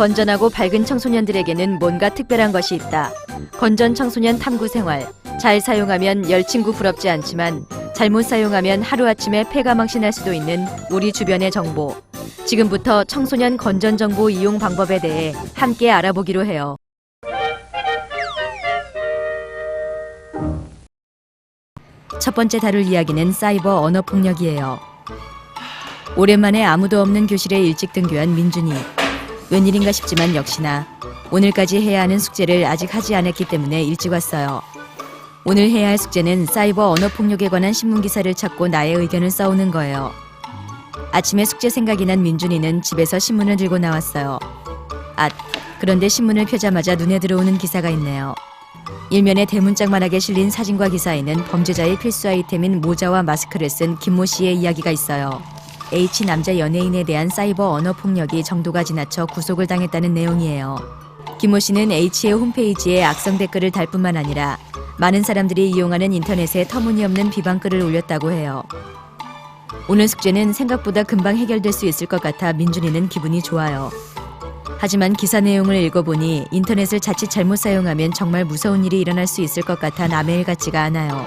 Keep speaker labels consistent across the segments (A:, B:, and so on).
A: 건전하고 밝은 청소년들에게는 뭔가 특별한 것이 있다. 건전 청소년 탐구 생활. 잘 사용하면 열친구 부럽지 않지만 잘못 사용하면 하루아침에 폐가 망신할 수도 있는 우리 주변의 정보. 지금부터 청소년 건전 정보 이용 방법에 대해 함께 알아보기로 해요. 첫 번째 다룰 이야기는 사이버 언어 폭력이에요. 오랜만에 아무도 없는 교실에 일찍 등교한 민준이. 웬일인가 싶지만 역시나 오늘까지 해야 하는 숙제를 아직 하지 않았기 때문에 일찍 왔어요. 오늘 해야 할 숙제는 사이버 언어 폭력에 관한 신문 기사를 찾고 나의 의견을 써오는 거예요. 아침에 숙제 생각이 난 민준이는 집에서 신문을 들고 나왔어요. 그런데 신문을 펴자마자 눈에 들어오는 기사가 있네요. 일면에 대문짝만하게 실린 사진과 기사에는 범죄자의 필수 아이템인 모자와 마스크를 쓴 김모 씨의 이야기가 있어요. H 남자 연예인에 대한 사이버 언어 폭력이 정도가 지나쳐 구속을 당했다는 내용이에요. 김모 씨는 H의 홈페이지에 악성 댓글을 달 뿐만 아니라 많은 사람들이 이용하는 인터넷에 터무니없는 비방글을 올렸다고 해요. 오늘 숙제는 생각보다 금방 해결될 수 있을 것 같아 민준이는 기분이 좋아요. 하지만 기사 내용을 읽어보니 인터넷을 자칫 잘못 사용하면 정말 무서운 일이 일어날 수 있을 것 같아 남의 일 같지가 않아요.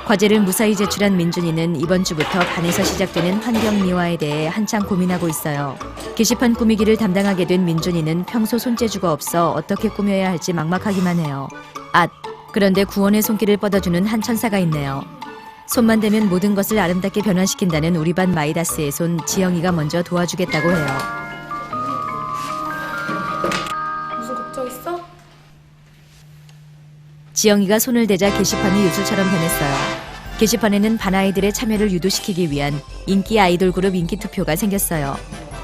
A: 과제를 무사히 제출한 민준이는 이번 주부터 반에서 시작되는 환경미화에 대해 한창 고민하고 있어요. 게시판 꾸미기를 담당하게 된 민준이는 평소 손재주가 없어 어떻게 꾸며야 할지 막막하기만 해요. 그런데 구원의 손길을 뻗어주는 한 천사가 있네요. 손만 대면 모든 것을 아름답게 변화시킨다는 우리 반 마이다스의 손 지영이가 먼저 도와주겠다고 해요.
B: 무슨 걱정 있어?
A: 지영이가 손을 대자 게시판이 유수처럼 변했어요. 게시판에는 반 아이들의 참여를 유도시키기 위한 인기 아이돌 그룹 인기 투표가 생겼어요.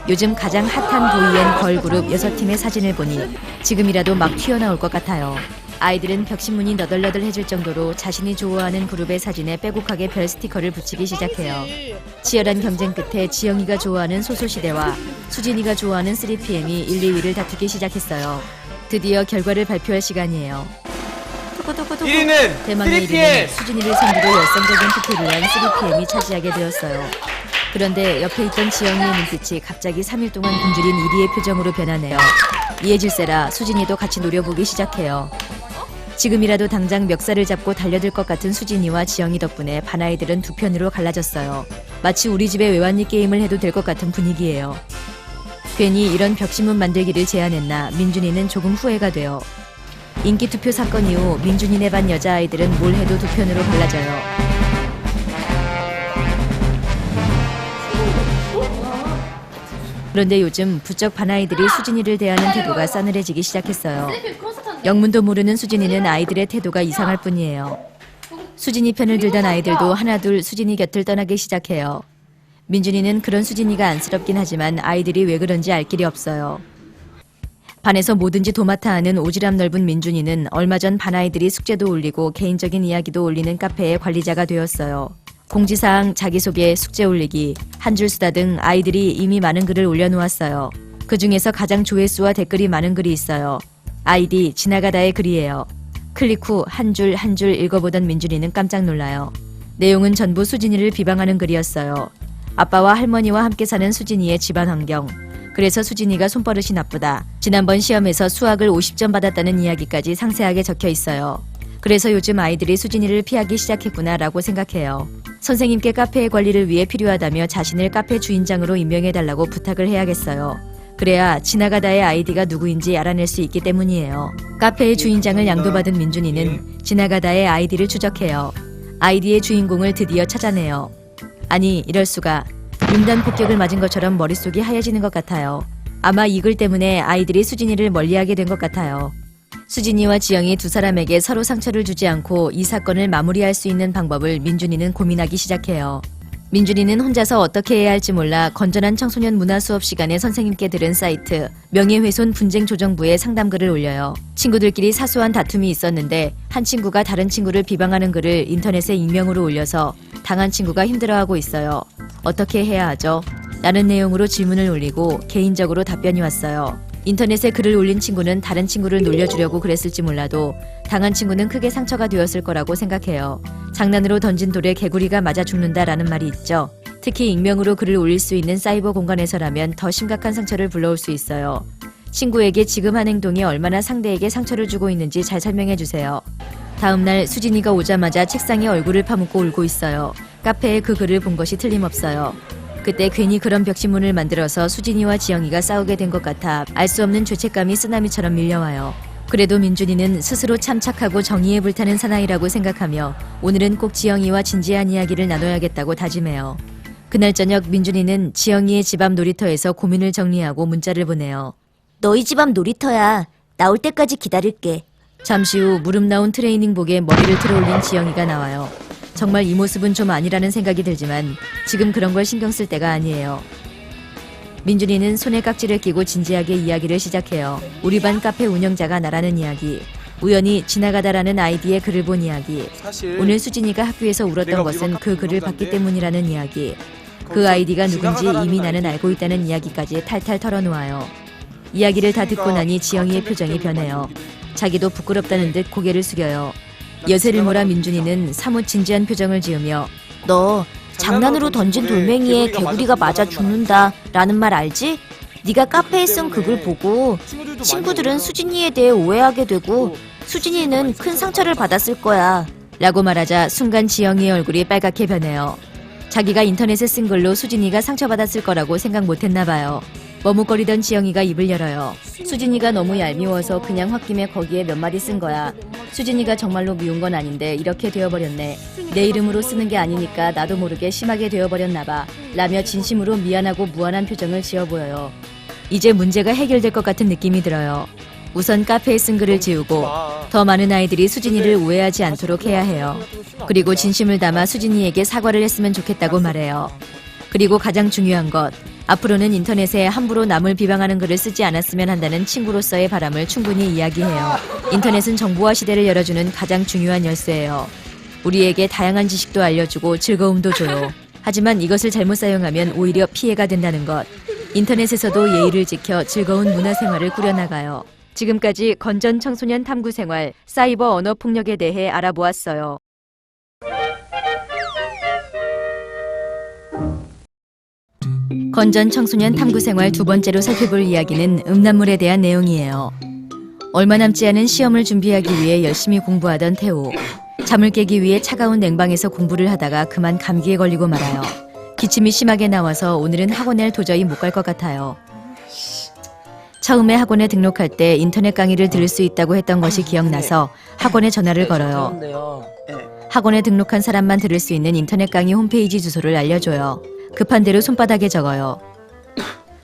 A: 요즘 가장 핫한 보이앤 걸그룹 6팀의 사진을 보니 지금이라도 막 튀어나올 것 같아요. 아이들은 벽신문이 너덜너덜해질 정도로 자신이 좋아하는 그룹의 사진에 빼곡하게 별 스티커를 붙이기 시작해요. 치열한 경쟁 끝에 지영이가 좋아하는 소소시대와 수진이가 좋아하는 3PM이 1, 2위를 다투기 시작했어요. 드디어 결과를 발표할 시간이에요.
C: 1위는
A: 대망의 1위는 수진이를 상대로 열성적인 투표를 한 3PM이 차지하게 되었어요. 그런데 옆에 있던 지영이의 눈빛이 갑자기 3일 동안 굶주린 1위의 표정으로 변하네요. 이에 질세라 수진이도 같이 노려보기 시작해요. 지금이라도 당장 멱살을 잡고 달려들 것 같은 수진이와 지영이 덕분에 반 아이들은 두 편으로 갈라졌어요. 마치 우리 집에 외환위 게임을 해도 될 것 같은 분위기예요. 괜히 이런 벽신문 만들기를 제안했나 민준이는 조금 후회가 돼요. 인기 투표 사건 이후 민준이네 반 여자아이들은 뭘 해도 두 편으로 갈라져요. 그런데 요즘 부쩍 반 아이들이 수진이를 대하는 태도가 싸늘해지기 시작했어요. 영문도 모르는 수진이는 아이들의 태도가 이상할 뿐이에요. 수진이 편을 들던 아이들도 하나둘 수진이 곁을 떠나기 시작해요. 민준이는 그런 수진이가 안쓰럽긴 하지만 아이들이 왜 그런지 알 길이 없어요. 반에서 뭐든지 도맡아 하는 오지랖 넓은 민준이는 얼마 전 반 아이들이 숙제도 올리고 개인적인 이야기도 올리는 카페의 관리자가 되었어요. 공지사항, 자기소개, 숙제 올리기, 한 줄 수다 등 아이들이 이미 많은 글을 올려놓았어요. 그 중에서 가장 조회수와 댓글이 많은 글이 있어요. 아이디 지나가다의 글이에요. 클릭 후 한 줄 한 줄 읽어보던 민준이는 깜짝 놀라요. 내용은 전부 수진이를 비방하는 글이었어요. 아빠와 할머니와 함께 사는 수진이의 집안 환경. 그래서 수진이가 손버릇이 나쁘다. 지난번 시험에서 수학을 50점 받았다는 이야기까지 상세하게 적혀 있어요. 그래서 요즘 아이들이 수진이를 피하기 시작했구나 라고 생각해요. 선생님께 카페의 관리를 위해 필요하다며 자신을 카페 주인장으로 임명해달라고 부탁을 해야겠어요. 그래야 지나가다의 아이디가 누구인지 알아낼 수 있기 때문이에요. 카페의 주인장을 양도받은 민준이는 지나가다의 아이디를 추적해요. 아이디의 주인공을 드디어 찾아내요. 아니 이럴 수가. 융단 폭격을 맞은 것처럼 머릿속이 하얘지는 것 같아요. 아마 이 글 때문에 아이들이 수진이를 멀리하게 된 것 같아요. 수진이와 지영이 두 사람에게 서로 상처를 주지 않고 이 사건을 마무리할 수 있는 방법을 민준이는 고민하기 시작해요. 민준이는 혼자서 어떻게 해야 할지 몰라 건전한 청소년 문화 수업 시간에 선생님께 들은 사이트 명예훼손 분쟁 조정부에 상담글을 올려요. 친구들끼리 사소한 다툼이 있었는데 한 친구가 다른 친구를 비방하는 글을 인터넷에 익명으로 올려서 당한 친구가 힘들어하고 있어요. 어떻게 해야 하죠? 라는 내용으로 질문을 올리고 개인적으로 답변이 왔어요. 인터넷에 글을 올린 친구는 다른 친구를 놀려주려고 그랬을지 몰라도 당한 친구는 크게 상처가 되었을 거라고 생각해요. 장난으로 던진 돌에 개구리가 맞아 죽는다라는 말이 있죠. 특히 익명으로 글을 올릴 수 있는 사이버 공간에서라면 더 심각한 상처를 불러올 수 있어요. 친구에게 지금 한 행동이 얼마나 상대에게 상처를 주고 있는지 잘 설명해 주세요. 다음 날 수진이가 오자마자 책상에 얼굴을 파묻고 울고 있어요. 카페에 그 글을 본 것이 틀림없어요. 그때 괜히 그런 벽신문을 만들어서 수진이와 지영이가 싸우게 된 것 같아 알 수 없는 죄책감이 쓰나미처럼 밀려와요. 그래도 민준이는 스스로 참 착하고 정의에 불타는 사나이라고 생각하며 오늘은 꼭 지영이와 진지한 이야기를 나눠야겠다고 다짐해요. 그날 저녁 민준이는 지영이의 집 앞 놀이터에서 고민을 정리하고 문자를 보내요.
D: 너희 집 앞 놀이터야. 나올 때까지 기다릴게.
A: 잠시 후 무릎 나온 트레이닝복에 머리를 들어올린 지영이가 나와요. 정말 이 모습은 좀 아니라는 생각이 들지만 지금 그런 걸 신경 쓸 때가 아니에요. 민준이는 손에 깍지를 끼고 진지하게 이야기를 시작해요. 우리 반 카페 운영자가 나라는 이야기. 우연히 지나가다라는 아이디의 글을 본 이야기.
C: 사실
A: 오늘 수진이가 학교에서 울었던
C: 내가
A: 것은
C: 우리
A: 그 글을
C: 운영자인데
A: 봤기 때문이라는 이야기. 그 아이디가 누군지 이미 나는 알고 있다는 이야기까지 탈탈 털어놓아요. 이야기를 다 듣고 나니 지영이의 표정이 변해요. 자기도 부끄럽다는 듯 고개를 숙여요. 여세를 몰아 민준이는 사뭇 진지한 표정을 지으며
D: 너 장난으로 던진 돌멩이에 개구리가 맞아 죽는다 라는 말 알지? 네가 카페에 쓴 그걸 보고 친구들은 수진이에 대해 오해하게 되고 수진이는 큰 상처를 받았을 거야.
A: 라고 말하자 순간 지영이의 얼굴이 빨갛게 변해요. 자기가 인터넷에 쓴 글로 수진이가 상처받았을 거라고 생각 못했나 봐요. 머뭇거리던 지영이가 입을 열어요. 수진이가 너무 얄미워서 그냥 홧김에 거기에 몇 마디 쓴 거야. 수진이가 정말로 미운 건 아닌데 이렇게 되어버렸네. 내 이름으로 쓰는 게 아니니까 나도 모르게 심하게 되어버렸나 봐. 라며 진심으로 미안하고 무안한 표정을 지어 보여요. 이제 문제가 해결될 것 같은 느낌이 들어요. 우선 카페에 쓴 글을 지우고 더 많은 아이들이 수진이를 오해하지 않도록 해야 해요. 그리고 진심을 담아 수진이에게 사과를 했으면 좋겠다고 말해요. 그리고 가장 중요한 것, 앞으로는 인터넷에 함부로 남을 비방하는 글을 쓰지 않았으면 한다는 친구로서의 바람을 충분히 이야기해요. 인터넷은 정보화 시대를 열어주는 가장 중요한 열쇠예요. 우리에게 다양한 지식도 알려주고 즐거움도 줘요. 하지만 이것을 잘못 사용하면 오히려 피해가 된다는 것. 인터넷에서도 예의를 지켜 즐거운 문화생활을 꾸려나가요. 지금까지 건전 청소년 탐구생활, 사이버 언어폭력에 대해 알아보았어요. 건전 청소년 탐구생활 두 번째로 살펴볼 이야기는 음란물에 대한 내용이에요. 얼마 남지 않은 시험을 준비하기 위해 열심히 공부하던 태호. 잠을 깨기 위해 차가운 냉방에서 공부를 하다가 그만 감기에 걸리고 말아요. 기침이 심하게 나와서 오늘은 학원에 도저히 못 갈 것 같아요. 처음에 학원에 등록할 때 인터넷 강의를 들을 수 있다고 했던 것이 기억나서 학원에 전화를 걸어요. 학원에 등록한 사람만 들을 수 있는 인터넷 강의 홈페이지 주소를 알려줘요. 급한 대로 손바닥에 적어요.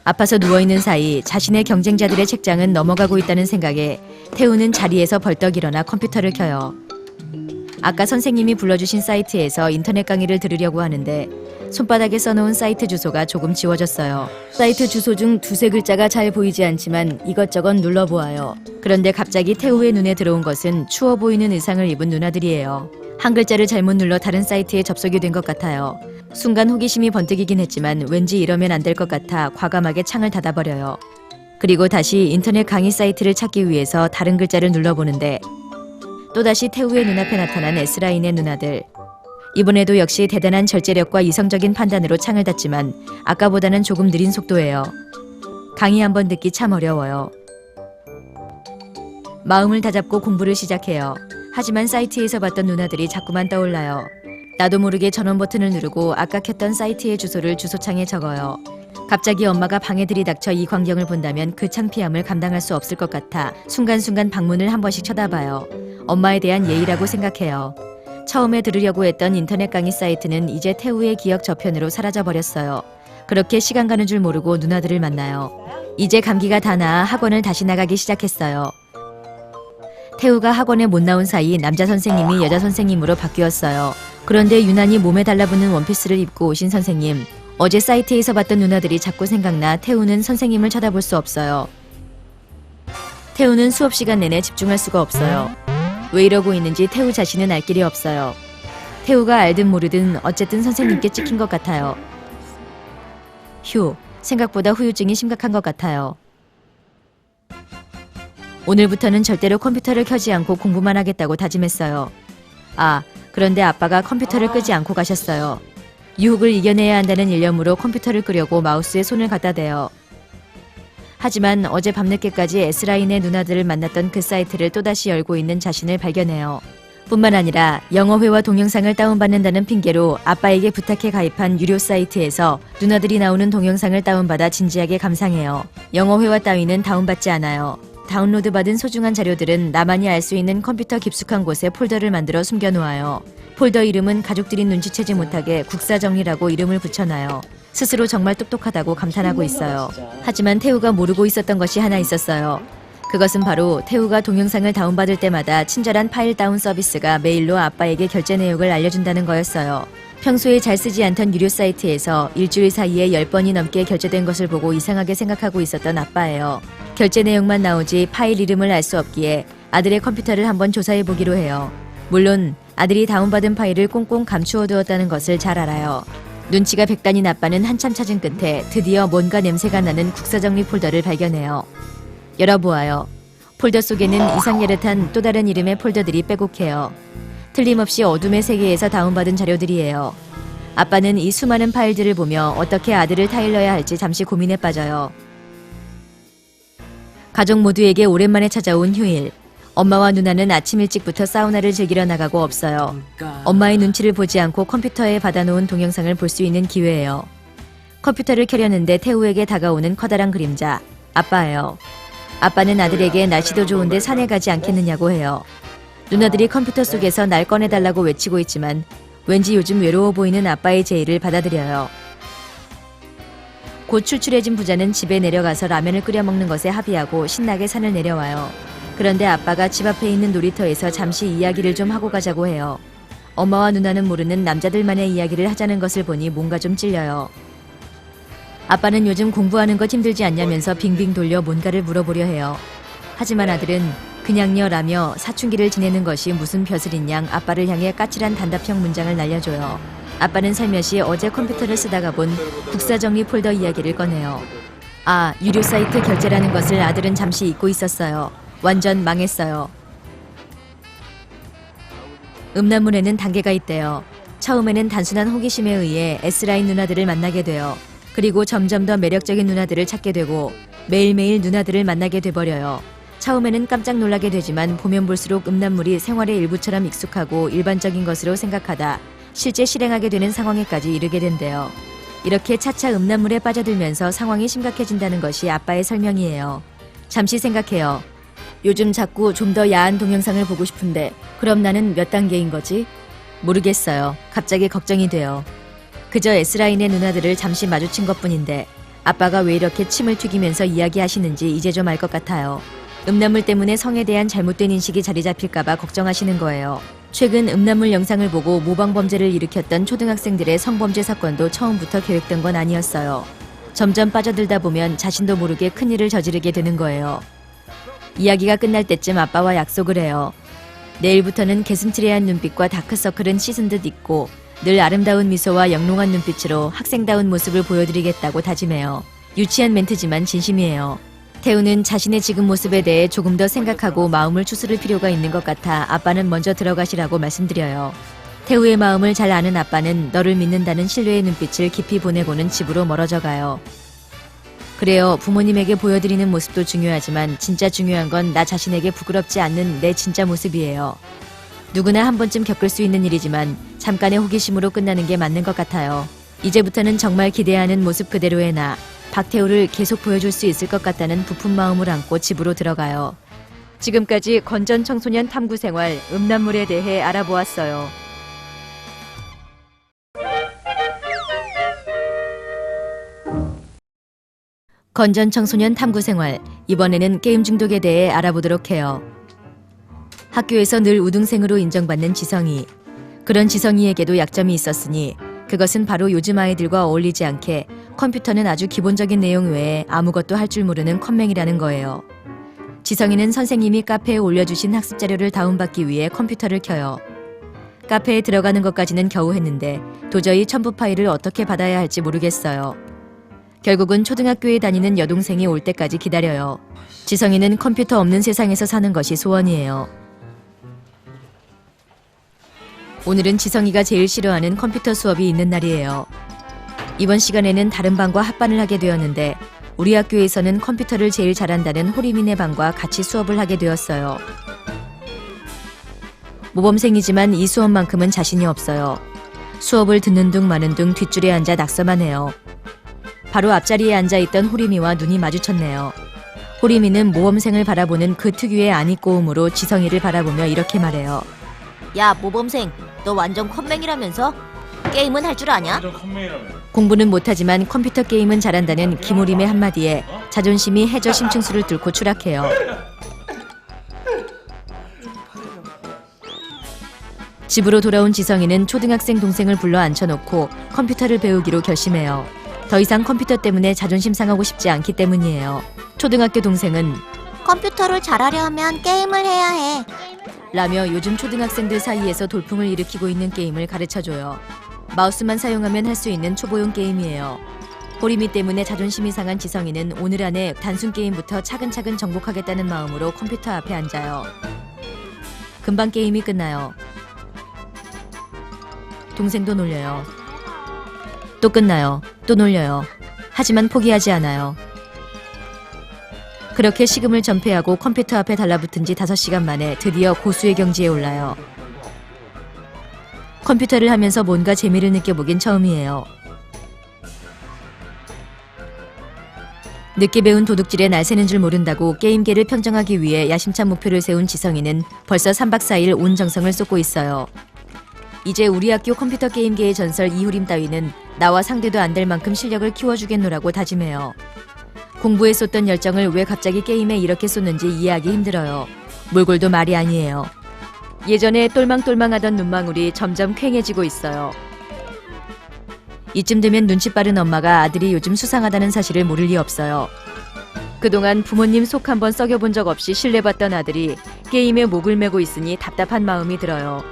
A: 아파서 누워있는 사이 자신의 경쟁자들의 책장은 넘어가고 있다는 생각에 태우는 자리에서 벌떡 일어나 컴퓨터를 켜요. 아까 선생님이 불러주신 사이트에서 인터넷 강의를 들으려고 하는데 손바닥에 써놓은 사이트 주소가 조금 지워졌어요. 사이트 주소 중 두세 글자가 잘 보이지 않지만 이것저것 눌러보아요. 그런데 갑자기 태우의 눈에 들어온 것은 추워 보이는 의상을 입은 누나들이에요. 한 글자를 잘못 눌러 다른 사이트에 접속이 된 것 같아요. 순간 호기심이 번뜩이긴 했지만 왠지 이러면 안 될 것 같아 과감하게 창을 닫아버려요. 그리고 다시 인터넷 강의 사이트를 찾기 위해서 다른 글자를 눌러보는데 또다시 태우의 눈앞에 나타난 S라인의 누나들. 이번에도 역시 대단한 절제력과 이성적인 판단으로 창을 닫지만 아까보다는 조금 느린 속도예요. 강의 한번 듣기 참 어려워요. 마음을 다잡고 공부를 시작해요. 하지만 사이트에서 봤던 누나들이 자꾸만 떠올라요. 나도 모르게 전원 버튼을 누르고 아까 켰던 사이트의 주소를 주소창에 적어요. 갑자기 엄마가 방에 들이닥쳐 이 광경을 본다면 그 창피함을 감당할 수 없을 것 같아 순간순간 방문을 한 번씩 쳐다봐요. 엄마에 대한 예의라고 생각해요. 처음에 들으려고 했던 인터넷 강의 사이트는 이제 태우의 기억 저편으로 사라져버렸어요. 그렇게 시간 가는 줄 모르고 누나들을 만나요. 이제 감기가 다 나아 학원을 다시 나가기 시작했어요. 태우가 학원에 못 나온 사이 남자 선생님이 여자 선생님으로 바뀌었어요. 그런데 유난히 몸에 달라붙는 원피스를 입고 오신 선생님. 어제 사이트에서 봤던 누나들이 자꾸 생각나 태우는 선생님을 쳐다볼 수 없어요. 태우는 수업 시간 내내 집중할 수가 없어요. 왜 이러고 있는지 태우 자신은 알 길이 없어요. 태우가 알든 모르든 어쨌든 선생님께 찍힌 것 같아요. 휴, 생각보다 후유증이 심각한 것 같아요. 오늘부터는 절대로 컴퓨터를 켜지 않고 공부만 하겠다고 다짐했어요. 아, 그런데 아빠가 컴퓨터를 끄지 않고 가셨어요. 유혹을 이겨내야 한다는 일념으로 컴퓨터를 끄려고 마우스에 손을 갖다 대요. 하지만 어제 밤늦게까지 S라인의 누나들을 만났던 그 사이트를 또다시 열고 있는 자신을 발견해요. 뿐만 아니라 영어회화 동영상을 다운받는다는 핑계로 아빠에게 부탁해 가입한 유료 사이트에서 누나들이 나오는 동영상을 다운받아 진지하게 감상해요. 영어회화 따위는 다운받지 않아요. 다운로드 받은 소중한 자료들은 나만이 알 수 있는 컴퓨터 깊숙한 곳에 폴더를 만들어 숨겨놓아요. 폴더 이름은 가족들이 눈치채지 못하게 국사정리라고 이름을 붙여놔요. 스스로 정말 똑똑하다고 감탄하고 있어요. 하지만 태우가 모르고 있었던 것이 하나 있었어요. 그것은 바로 태우가 동영상을 다운받을 때마다 친절한 파일 다운 서비스가 메일로 아빠에게 결제 내역을 알려준다는 거였어요. 평소에 잘 쓰지 않던 유료 사이트에서 일주일 사이에 10번이 넘게 결제된 것을 보고 이상하게 생각하고 있었던 아빠예요. 결제 내용만 나오지 파일 이름을 알 수 없기에 아들의 컴퓨터를 한번 조사해보기로 해요. 물론 아들이 다운받은 파일을 꽁꽁 감추어두었다는 것을 잘 알아요. 눈치가 백단인 아빠는 한참 찾은 끝에 드디어 뭔가 냄새가 나는 국사정리 폴더를 발견해요. 열어보아요. 폴더 속에는 이상야릇한 또 다른 이름의 폴더들이 빼곡해요. 틀림없이 어둠의 세계에서 다운받은 자료들이에요. 아빠는 이 수많은 파일들을 보며 어떻게 아들을 타일러야 할지 잠시 고민에 빠져요. 가족 모두에게 오랜만에 찾아온 휴일. 엄마와 누나는 아침 일찍부터 사우나를 즐기러 나가고 없어요. 엄마의 눈치를 보지 않고 컴퓨터에 받아놓은 동영상을 볼 수 있는 기회예요. 컴퓨터를 켜려는데 태우에게 다가오는 커다란 그림자. 아빠예요. 아빠는 아들에게 날씨도 좋은데 산에 가지 않겠느냐고 해요. 누나들이 컴퓨터 속에서 날 꺼내달라고 외치고 있지만 왠지 요즘 외로워 보이는 아빠의 제의를 받아들여요. 곧 출출해진 부자는 집에 내려가서 라면을 끓여 먹는 것에 합의하고 신나게 산을 내려와요. 그런데 아빠가 집 앞에 있는 놀이터에서 잠시 이야기를 좀 하고 가자고 해요. 엄마와 누나는 모르는 남자들만의 이야기를 하자는 것을 보니 뭔가 좀 찔려요. 아빠는 요즘 공부하는 것 힘들지 않냐면서 빙빙 돌려 뭔가를 물어보려 해요. 하지만 아들은 그냥요라며 사춘기를 지내는 것이 무슨 벼슬인 양 아빠를 향해 까칠한 단답형 문장을 날려줘요. 아빠는 살며시 어제 컴퓨터를 쓰다가 본 국사정리 폴더 이야기를 꺼내요. 아, 유료 사이트 결제라는 것을 아들은 잠시 잊고 있었어요. 완전 망했어요. 음란물에는 단계가 있대요. 처음에는 단순한 호기심에 의해 S라인 누나들을 만나게 돼요. 그리고 점점 더 매력적인 누나들을 찾게 되고 매일매일 누나들을 만나게 돼버려요. 처음에는 깜짝 놀라게 되지만 보면 볼수록 음란물이 생활의 일부처럼 익숙하고 일반적인 것으로 생각하다 실제 실행하게 되는 상황에까지 이르게 된대요. 이렇게 차차 음란물에 빠져들면서 상황이 심각해진다는 것이 아빠의 설명이에요. 잠시 생각해요. 요즘 자꾸 좀 더 야한 동영상을 보고 싶은데 그럼 나는 몇 단계인 거지? 모르겠어요. 갑자기 걱정이 돼요. 그저 S라인의 누나들을 잠시 마주친 것뿐인데 아빠가 왜 이렇게 침을 튀기면서 이야기하시는지 이제 좀 알 것 같아요. 음란물 때문에 성에 대한 잘못된 인식이 자리 잡힐까봐 걱정하시는 거예요. 최근 음란물 영상을 보고 모방범죄를 일으켰던 초등학생들의 성범죄 사건도 처음부터 계획된 건 아니었어요. 점점 빠져들다 보면 자신도 모르게 큰일을 저지르게 되는 거예요. 이야기가 끝날 때쯤 아빠와 약속을 해요. 내일부터는 개슴츠레한 눈빛과 다크서클은 씻은 듯 있고 늘 아름다운 미소와 영롱한 눈빛으로 학생다운 모습을 보여드리겠다고 다짐해요. 유치한 멘트지만 진심이에요. 태우는 자신의 지금 모습에 대해 조금 더 생각하고 마음을 추스를 필요가 있는 것 같아 아빠는 먼저 들어가시라고 말씀드려요. 태우의 마음을 잘 아는 아빠는 너를 믿는다는 신뢰의 눈빛을 깊이 보내고는 집으로 멀어져 가요. 그래요. 부모님에게 보여드리는 모습도 중요하지만 진짜 중요한 건 나 자신에게 부끄럽지 않는 내 진짜 모습이에요. 누구나 한 번쯤 겪을 수 있는 일이지만 잠깐의 호기심으로 끝나는 게 맞는 것 같아요. 이제부터는 정말 기대하는 모습 그대로의 나, 박태우를 계속 보여줄 수 있을 것 같다는 부푼 마음을 안고 집으로 들어가요. 지금까지 건전 청소년 탐구 생활 음란물에 대해 알아보았어요. 건전 청소년 탐구 생활, 이번에는 게임 중독에 대해 알아보도록 해요. 학교에서 늘 우등생으로 인정받는 지성이. 그런 지성이에게도 약점이 있었으니 그것은 바로 요즘 아이들과 어울리지 않게 컴퓨터는 아주 기본적인 내용 외에 아무것도 할 줄 모르는 컴맹이라는 거예요. 지성이는 선생님이 카페에 올려주신 학습 자료를 다운받기 위해 컴퓨터를 켜요. 카페에 들어가는 것까지는 겨우 했는데 도저히 첨부 파일을 어떻게 받아야 할지 모르겠어요. 결국은 초등학교에 다니는 여동생이 올 때까지 기다려요. 지성이는 컴퓨터 없는 세상에서 사는 것이 소원이에요. 오늘은 지성이가 제일 싫어하는 컴퓨터 수업이 있는 날이에요. 이번 시간에는 다른 반과 합반을 하게 되었는데 우리 학교에서는 컴퓨터를 제일 잘한다는 호리민의 반과 같이 수업을 하게 되었어요. 모범생이지만 이 수업만큼은 자신이 없어요. 수업을 듣는 둥 마는 둥 뒷줄에 앉아 낙서만 해요. 바로 앞자리에 앉아있던 호리미와 눈이 마주쳤네요. 호리미는 모범생을 바라보는 그 특유의 안입고음으로 지성이를 바라보며 이렇게 말해요.
D: 야, 모범생, 너 완전 컴맹이라면서? 게임은 할 줄 아냐?
A: 공부는 못하지만 컴퓨터 게임은 잘한다는 김호림의 한마디에 자존심이 해저 심층수를 뚫고 추락해요. 집으로 돌아온 지성이는 초등학생 동생을 불러 앉혀놓고 컴퓨터를 배우기로 결심해요. 더 이상 컴퓨터 때문에 자존심 상하고 싶지 않기 때문이에요. 초등학교 동생은
D: 컴퓨터를 잘하려 하면 게임을 해야 해.
A: 라며 요즘 초등학생들 사이에서 돌풍을 일으키고 있는 게임을 가르쳐줘요. 마우스만 사용하면 할 수 있는 초보용 게임이에요. 호리미 때문에 자존심이 상한 지성이는 오늘 안에 단순 게임부터 차근차근 정복하겠다는 마음으로 컴퓨터 앞에 앉아요. 금방 게임이 끝나요. 동생도 놀려요. 또 끝나요. 또 놀려요. 하지만 포기하지 않아요. 그렇게 식음을 전폐하고 컴퓨터 앞에 달라붙은 지 5시간 만에 드디어 고수의 경지에 올라요. 컴퓨터를 하면서 뭔가 재미를 느껴보긴 처음이에요. 늦게 배운 도둑질에 날 새는 줄 모른다고 게임계를 평정하기 위해 야심찬 목표를 세운 지성이는 벌써 3박 4일 온 정성을 쏟고 있어요. 이제 우리 학교 컴퓨터 게임계의 전설 이후림 따위는 나와 상대도 안 될 만큼 실력을 키워주겠노라고 다짐해요. 공부에 쏟던 열정을 왜 갑자기 게임에 이렇게 쏟는지 이해하기 힘들어요. 몰골도 말이 아니에요. 예전에 똘망똘망하던 눈망울이 점점 퀭해지고 있어요. 이쯤 되면 눈치 빠른 엄마가 아들이 요즘 수상하다는 사실을 모를 리 없어요. 그동안 부모님 속 한번 썩여본 적 없이 신뢰받던 아들이 게임에 목을 메고 있으니 답답한 마음이 들어요.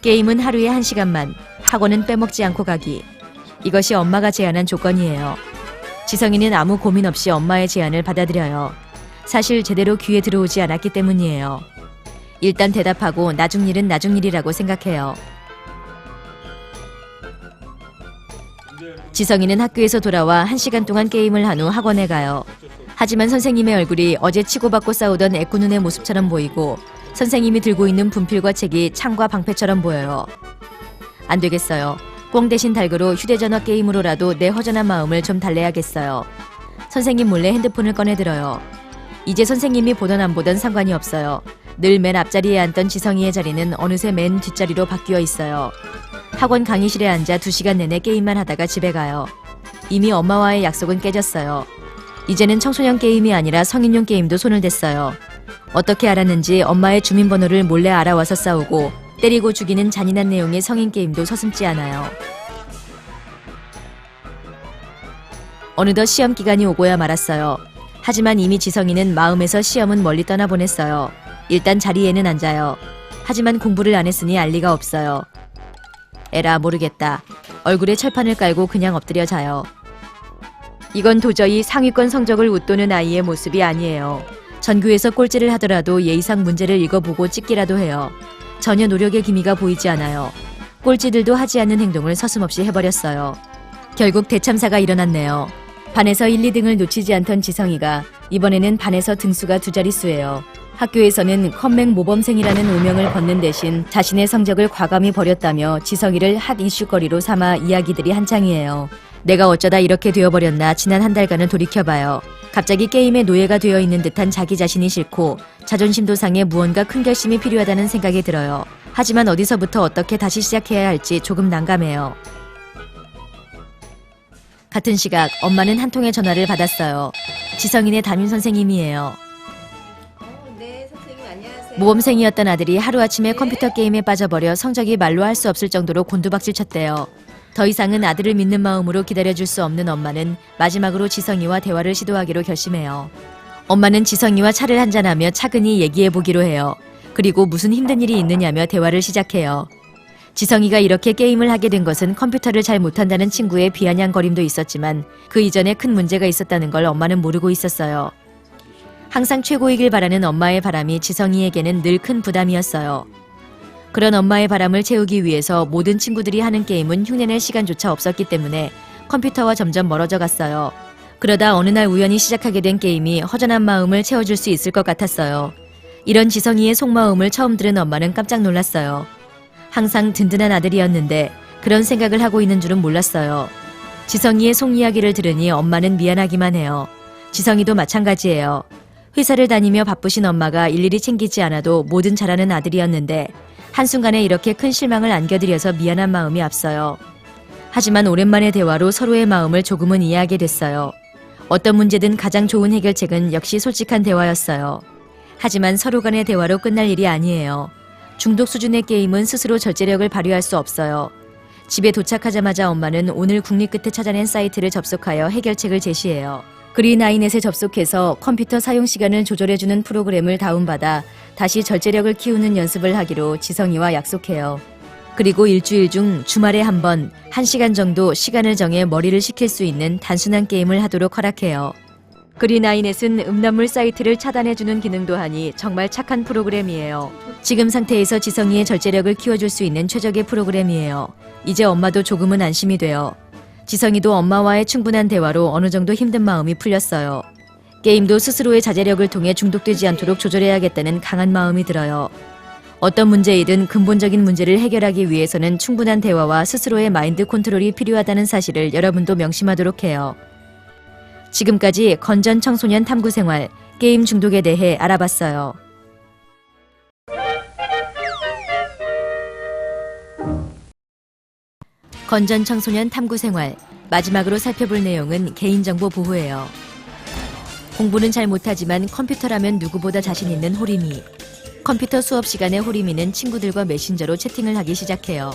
A: 게임은 하루에 1시간만, 학원은 빼먹지 않고 가기. 이것이 엄마가 제안한 조건이에요. 지성이는 아무 고민 없이 엄마의 제안을 받아들여요. 사실 제대로 귀에 들어오지 않았기 때문이에요. 일단 대답하고 나중 일은 나중 일이라고 생각해요. 지성이는 학교에서 돌아와 1시간 동안 게임을 한 후 학원에 가요. 하지만 선생님의 얼굴이 어제 치고받고 싸우던 애꾸눈의 모습처럼 보이고 선생님이 들고 있는 분필과 책이 창과 방패처럼 보여요. 안 되겠어요. 꽁 대신 달그로 휴대전화 게임으로라도 내 허전한 마음을 좀 달래야겠어요. 선생님 몰래 핸드폰을 꺼내들어요. 이제 선생님이 보던 안 보던 상관이 없어요. 늘 맨 앞자리에 앉던 지성이의 자리는 어느새 맨 뒷자리로 바뀌어 있어요. 학원 강의실에 앉아 2시간 내내 게임만 하다가 집에 가요. 이미 엄마와의 약속은 깨졌어요. 이제는 청소년 게임이 아니라 성인용 게임도 손을 댔어요. 어떻게 알았는지 엄마의 주민번호를 몰래 알아와서 싸우고 때리고 죽이는 잔인한 내용의 성인 게임도 서슴지 않아요. 어느덧 시험 기간이 오고야 말았어요. 하지만 이미 지성이는 마음에서 시험은 멀리 떠나보냈어요. 일단 자리에는 앉아요. 하지만 공부를 안 했으니 알 리가 없어요. 에라 모르겠다. 얼굴에 철판을 깔고 그냥 엎드려 자요. 이건 도저히 상위권 성적을 웃도는 아이의 모습이 아니에요. 전교에서 꼴찌를 하더라도 예의상 문제를 읽어보고 찍기라도 해요. 전혀 노력의 기미가 보이지 않아요. 꼴찌들도 하지 않는 행동을 서슴없이 해버렸어요. 결국 대참사가 일어났네요. 반에서 1, 2등을 놓치지 않던 지성이가 이번에는 반에서 등수가 2자릿수예요. 학교에서는 컴맹 모범생이라는 오명을 벗는 대신 자신의 성적을 과감히 버렸다며 지성이를 핫 이슈거리로 삼아 이야기들이 한창이에요. 내가 어쩌다 이렇게 되어버렸나 지난 한 달간을 돌이켜봐요. 갑자기 게임의 노예가 되어 있는 듯한 자기 자신이 싫고 자존심도 상해 무언가 큰 결심이 필요하다는 생각이 들어요. 하지만 어디서부터 어떻게 다시 시작해야 할지 조금 난감해요. 같은 시각 엄마는 한 통의 전화를 받았어요. 지성이네 담임선생님이에요.
B: 네, 선생님 안녕하세요.
A: 모범생이었던 아들이 하루아침에 컴퓨터 게임에 빠져버려 성적이 말로 할 수 없을 정도로 곤두박질 쳤대요. 더 이상은 아들을 믿는 마음으로 기다려줄 수 없는 엄마는 마지막으로 지성이와 대화를 시도하기로 결심해요. 엄마는 지성이와 차를 한잔하며 차근히 얘기해보기로 해요. 그리고 무슨 힘든 일이 있느냐며 대화를 시작해요. 지성이가 이렇게 게임을 하게 된 것은 컴퓨터를 잘 못한다는 친구의 비아냥거림도 있었지만 그 이전에 큰 문제가 있었다는 걸 엄마는 모르고 있었어요. 항상 최고이길 바라는 엄마의 바람이 지성이에게는 늘 큰 부담이었어요. 그런 엄마의 바람을 채우기 위해서 모든 친구들이 하는 게임은 흉내낼 시간조차 없었기 때문에 컴퓨터와 점점 멀어져 갔어요. 그러다 어느 날 우연히 시작하게 된 게임이 허전한 마음을 채워줄 수 있을 것 같았어요. 이런 지성이의 속마음을 처음 들은 엄마는 깜짝 놀랐어요. 항상 든든한 아들이었는데 그런 생각을 하고 있는 줄은 몰랐어요. 지성이의 속 이야기를 들으니 엄마는 미안하기만 해요. 지성이도 마찬가지예요. 회사를 다니며 바쁘신 엄마가 일일이 챙기지 않아도 뭐든 잘하는 아들이었는데 한순간에 이렇게 큰 실망을 안겨드려서 미안한 마음이 앞서요. 하지만 오랜만의 대화로 서로의 마음을 조금은 이해하게 됐어요. 어떤 문제든 가장 좋은 해결책은 역시 솔직한 대화였어요. 하지만 서로 간의 대화로 끝날 일이 아니에요. 중독 수준의 게임은 스스로 절제력을 발휘할 수 없어요. 집에 도착하자마자 엄마는 오늘 국립 끝에 찾아낸 사이트를 접속하여 해결책을 제시해요. 그린아이넷에 접속해서 컴퓨터 사용 시간을 조절해주는 프로그램을 다운받아 다시 절제력을 키우는 연습을 하기로 지성이와 약속해요. 그리고 일주일 중 주말에 한 번 1시간 정도 시간을 정해 머리를 식힐 수 있는 단순한 게임을 하도록 허락해요. 그린아이넷은 음란물 사이트를 차단해주는 기능도 하니 정말 착한 프로그램이에요. 지금 상태에서 지성이의 절제력을 키워줄 수 있는 최적의 프로그램이에요. 이제 엄마도 조금은 안심이 돼요. 지성이도 엄마와의 충분한 대화로 어느 정도 힘든 마음이 풀렸어요. 게임도 스스로의 자제력을 통해 중독되지 않도록 조절해야겠다는 강한 마음이 들어요. 어떤 문제이든 근본적인 문제를 해결하기 위해서는 충분한 대화와 스스로의 마인드 컨트롤이 필요하다는 사실을 여러분도 명심하도록 해요. 지금까지 건전 청소년 탐구 생활, 게임 중독에 대해 알아봤어요. 건전 청소년 탐구 생활, 마지막으로 살펴볼 내용은 개인정보 보호예요. 공부는 잘 못하지만 컴퓨터라면 누구보다 자신 있는 호림이. 컴퓨터 수업 시간에 호림이는 친구들과 메신저로 채팅을 하기 시작해요.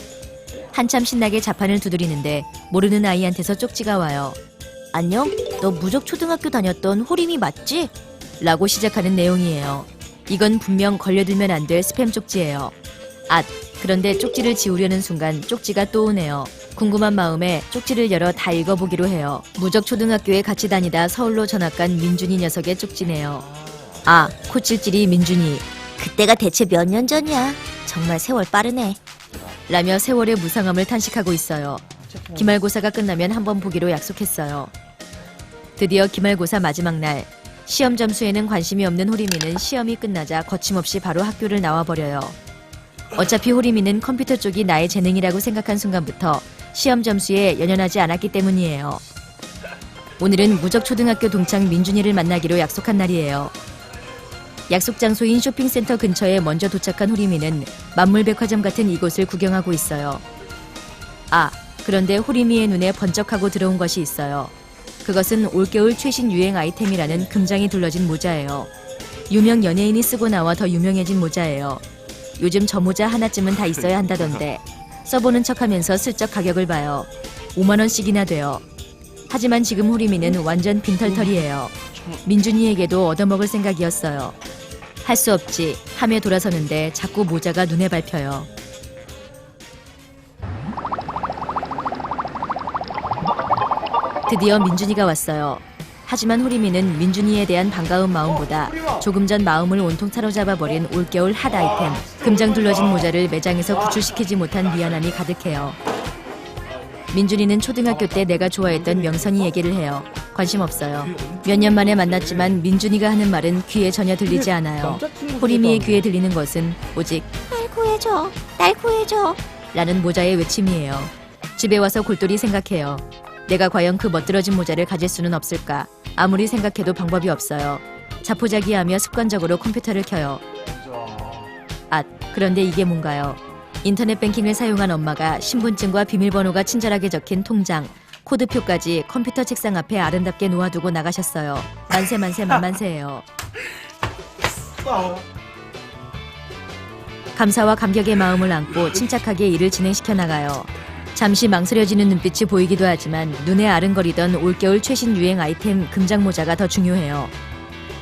A: 한참 신나게 자판을 두드리는데 모르는 아이한테서 쪽지가 와요. 안녕? 너 무적초등학교 다녔던 호림이 맞지? 라고 시작하는 내용이에요. 이건 분명 걸려들면 안 될 스팸 쪽지예요. 그런데 쪽지를 지우려는 순간 쪽지가 또 오네요. 궁금한 마음에 쪽지를 열어 다 읽어보기로 해요. 무적초등학교에 같이 다니다 서울로 전학 간 민준이 녀석의 쪽지네요. 코찔찔이 민준이.
D: 그때가 대체 몇 년 전이야. 정말 세월 빠르네.
A: 라며 세월의 무상함을 탄식하고 있어요. 기말고사가 끝나면 한번 보기로 약속했어요. 드디어 기말고사 마지막 날. 시험 점수에는 관심이 없는 호림이는 시험이 끝나자 거침없이 바로 학교를 나와버려요. 어차피 호림이는 컴퓨터 쪽이 나의 재능이라고 생각한 순간부터 시험 점수에 연연하지 않았기 때문이에요. 오늘은 무적초등학교 동창 민준이를 만나기로 약속한 날이에요. 약속 장소인 쇼핑센터 근처에 먼저 도착한 호림이는 만물백화점 같은 이곳을 구경하고 있어요. 그런데 호림이의 눈에 번쩍하고 들어온 것이 있어요. 그것은 올겨울 최신 유행 아이템이라는 금장이 둘러진 모자예요. 유명 연예인이 쓰고 나와 더 유명해진 모자예요. 요즘 저 모자 하나쯤은 다 있어야 한다던데 써보는 척하면서 슬쩍 가격을 봐요. 5만원씩이나 돼요. 하지만 지금 호림이는 완전 빈털털이에요. 민준이에게도 얻어먹을 생각이었어요. 할 수 없지 하며 돌아서는데 자꾸 모자가 눈에 밟혀요. 드디어 민준이가 왔어요. 하지만 호림이는 민준이에 대한 반가운 마음보다 조금 전 마음을 온통 사로잡아버린 올겨울 핫 아이템 금장 둘러진 모자를 매장에서 구출시키지 못한 미안함이 가득해요. 민준이는 초등학교 때 내가 좋아했던 명선이 얘기를 해요. 관심 없어요. 몇 년 만에 만났지만 민준이가 하는 말은 귀에 전혀 들리지 않아요. 호림이의 귀에 들리는 것은 오직
D: 날 구해줘. 날 구해줘.
A: 라는 모자의 외침이에요. 집에 와서 골똘히 생각해요. 내가 과연 그 멋들어진 모자를 가질 수는 없을까? 아무리 생각해도 방법이 없어요. 자포자기하며 습관적으로 컴퓨터를 켜요. 그런데 이게 뭔가요? 인터넷 뱅킹을 사용한 엄마가 신분증과 비밀번호가 친절하게 적힌 통장, 코드표까지 컴퓨터 책상 앞에 아름답게 놓아두고 나가셨어요. 만세 만세 만만세예요. 감사와 감격의 마음을 안고 침착하게 일을 진행시켜 나가요. 잠시 망설여지는 눈빛이 보이기도 하지만 눈에 아른거리던 올겨울 최신 유행 아이템 금장 모자가 더 중요해요.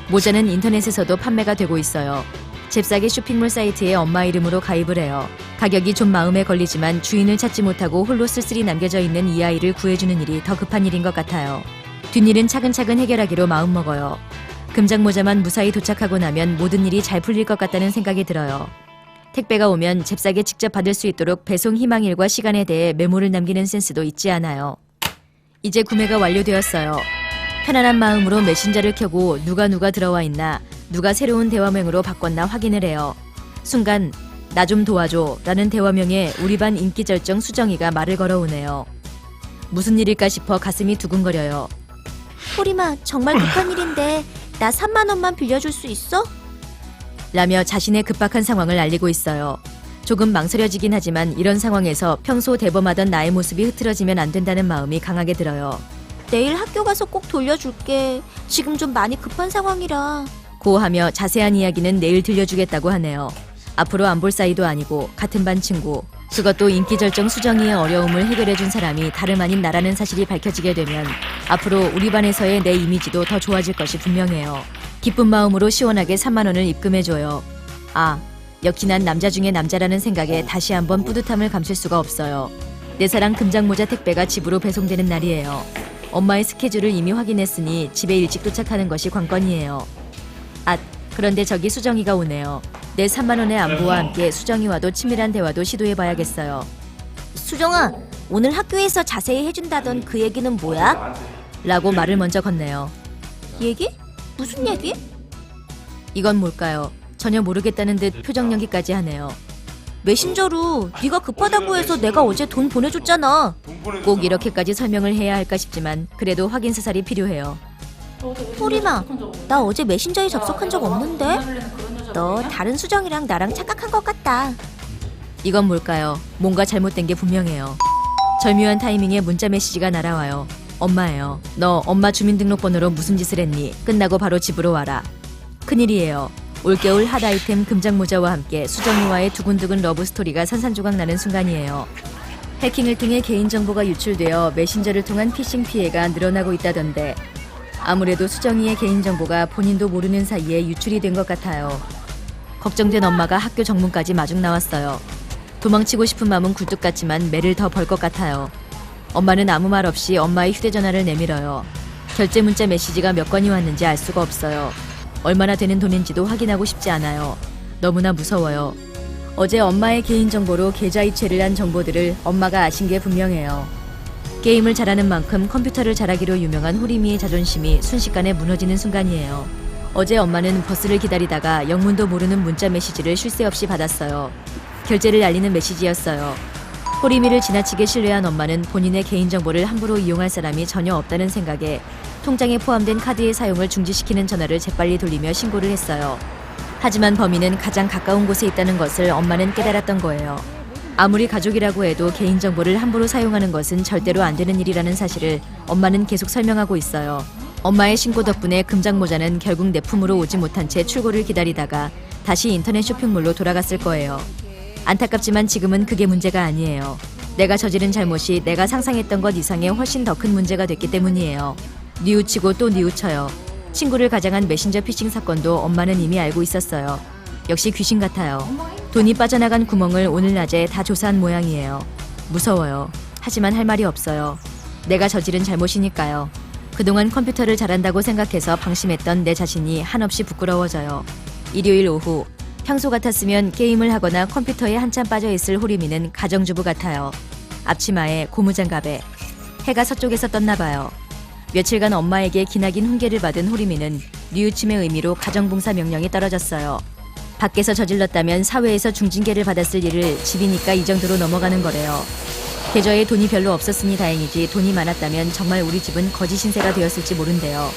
A: 모자는 인터넷에서도 판매가 되고 있어요. 잽싸게 쇼핑몰 사이트에 엄마 이름으로 가입을 해요. 가격이 좀 마음에 걸리지만 주인을 찾지 못하고 홀로 쓸쓸히 남겨져 있는 이 아이를 구해주는 일이 더 급한 일인 것 같아요. 뒷일은 차근차근 해결하기로 마음먹어요. 금장모자만 무사히 도착하고 나면 모든 일이 잘 풀릴 것 같다는 생각이 들어요. 택배가 오면 잽싸게 직접 받을 수 있도록 배송 희망일과 시간에 대해 메모를 남기는 센스도 잊지 않아요. 이제 구매가 완료되었어요. 편안한 마음으로 메신저를 켜고 누가 들어와 있나, 누가 새로운 대화명으로 바꿨나 확인을 해요. 순간 나 좀 도와줘 라는 대화명에 우리 반 인기 절정 수정이가 말을 걸어오네요. 무슨 일일까 싶어 가슴이 두근거려요.
D: 호림아, 정말 급한 일인데 나 3만 원만 빌려줄 수 있어?
A: 라며 자신의 급박한 상황을 알리고 있어요. 조금 망설여지긴 하지만 이런 상황에서 평소 대범하던 나의 모습이 흐트러지면 안 된다는 마음이 강하게 들어요.
D: 내일 학교 가서 꼭 돌려줄게. 지금 좀 많이 급한 상황이라.
A: 고하며 자세한 이야기는 내일 들려주겠다고 하네요. 앞으로 안 볼 사이도 아니고 같은 반 친구, 그것도 인기 절정 수정이의 어려움을 해결해준 사람이 다름 아닌 나라는 사실이 밝혀지게 되면 앞으로 우리 반에서의 내 이미지도 더 좋아질 것이 분명해요. 기쁜 마음으로 시원하게 3만 원을 입금해줘요. 아, 역시 난 남자 중에 남자라는 생각에 다시 한번 뿌듯함을 감출 수가 없어요. 내 사랑 금장모자 택배가 집으로 배송되는 날이에요. 엄마의 스케줄을 이미 확인했으니 집에 일찍 도착하는 것이 관건이에요. 아, 그런데 저기 수정이가 오네요. 내 3만 원의 안부와 함께 수정이와도 친밀한 대화도 시도해봐야겠어요.
D: 수정아, 오늘 학교에서 자세히 해준다던 그 얘기는 뭐야?
A: 라고 말을 먼저 건네요.
D: 얘기? 무슨 얘기?
A: 이건 뭘까요? 전혀 모르겠다는 듯 표정 연기까지 하네요.
D: 메신저로 네가 급하다고 해서 내가 어제 돈 보내줬잖아.
A: 꼭 이렇게까지 설명을 해야 할까 싶지만 그래도 확인 사살이 필요해요.
D: 호림아, 나 어제 메신저에 접속한 적 없는데? 너 다른 수정이랑 나랑 착각한 것 같다.
A: 이건 뭘까요? 뭔가 잘못된 게 분명해요. 절묘한 타이밍에 문자 메시지가 날아와요. 엄마예요. 너 엄마 주민등록번호로 무슨 짓을 했니? 끝나고 바로 집으로 와라. 큰일이에요. 올겨울 핫 아이템 금장모자와 함께 수정이와의 두근두근 러브스토리가 산산조각 나는 순간이에요. 해킹을 통해 개인정보가 유출되어 메신저를 통한 피싱 피해가 늘어나고 있다던데 아무래도 수정이의 개인정보가 본인도 모르는 사이에 유출이 된 것 같아요. 걱정된 엄마가 학교 정문까지 마중 나왔어요. 도망치고 싶은 마음은 굴뚝 같지만 매를 더 벌 것 같아요. 엄마는 아무 말 없이 엄마의 휴대전화를 내밀어요. 결제 문자 메시지가 몇 건이 왔는지 알 수가 없어요. 얼마나 되는 돈인지도 확인하고 싶지 않아요. 너무나 무서워요. 어제 엄마의 개인정보로 계좌 이체를 한 정보들을 엄마가 아신 게 분명해요. 게임을 잘하는 만큼 컴퓨터를 잘하기로 유명한 호리미의 자존심이 순식간에 무너지는 순간이에요. 어제 엄마는 버스를 기다리다가 영문도 모르는 문자 메시지를 쉴 새 없이 받았어요. 결제를 알리는 메시지였어요. 호리미를 지나치게 신뢰한 엄마는 본인의 개인정보를 함부로 이용할 사람이 전혀 없다는 생각에 통장에 포함된 카드의 사용을 중지시키는 전화를 재빨리 돌리며 신고를 했어요. 하지만 범인은 가장 가까운 곳에 있다는 것을 엄마는 깨달았던 거예요. 아무리 가족이라고 해도 개인정보를 함부로 사용하는 것은 절대로 안 되는 일이라는 사실을 엄마는 계속 설명하고 있어요. 엄마의 신고 덕분에 금장모자는 결국 내 품으로 오지 못한 채 출고를 기다리다가 다시 인터넷 쇼핑몰로 돌아갔을 거예요. 안타깝지만 지금은 그게 문제가 아니에요. 내가 저지른 잘못이 내가 상상했던 것 이상의 훨씬 더 큰 문제가 됐기 때문이에요. 뉘우치고 또 뉘우쳐요. 친구를 가장한 메신저 피싱 사건도 엄마는 이미 알고 있었어요. 역시 귀신 같아요. 돈이 빠져나간 구멍을 오늘 낮에 다 조사한 모양이에요. 무서워요. 하지만 할 말이 없어요. 내가 저지른 잘못이니까요. 그동안 컴퓨터를 잘한다고 생각해서 방심했던 내 자신이 한없이 부끄러워져요. 일요일 오후, 평소 같았으면 게임을 하거나 컴퓨터에 한참 빠져있을 호리미는 가정주부 같아요. 앞치마에 고무장갑에 해가 서쪽에서 떴나 봐요. 며칠간 엄마에게 기나긴 훈계를 받은 호리미는 뉘우침의 의미로 가정봉사 명령이 떨어졌어요. 밖에서 저질렀다면 사회에서 중징계를 받았을 일을 집이니까 이 정도로 넘어가는 거래요. 계좌에 돈이 별로 없었으니 다행이지 돈이 많았다면 정말 우리 집은 거지 신세가 되었을지 모른대요.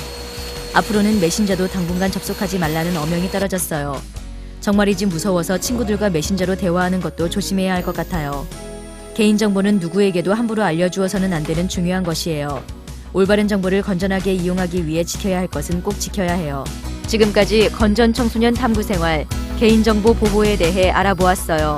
A: 앞으로는 메신저도 당분간 접속하지 말라는 어명이 떨어졌어요. 정말이지 무서워서 친구들과 메신저로 대화하는 것도 조심해야 할 것 같아요. 개인정보는 누구에게도 함부로 알려주어서는 안 되는 중요한 것이에요. 올바른 정보를 건전하게 이용하기 위해 지켜야 할 것은 꼭 지켜야 해요. 지금까지 건전 청소년 탐구 생활, 개인정보 보호에 대해 알아보았어요.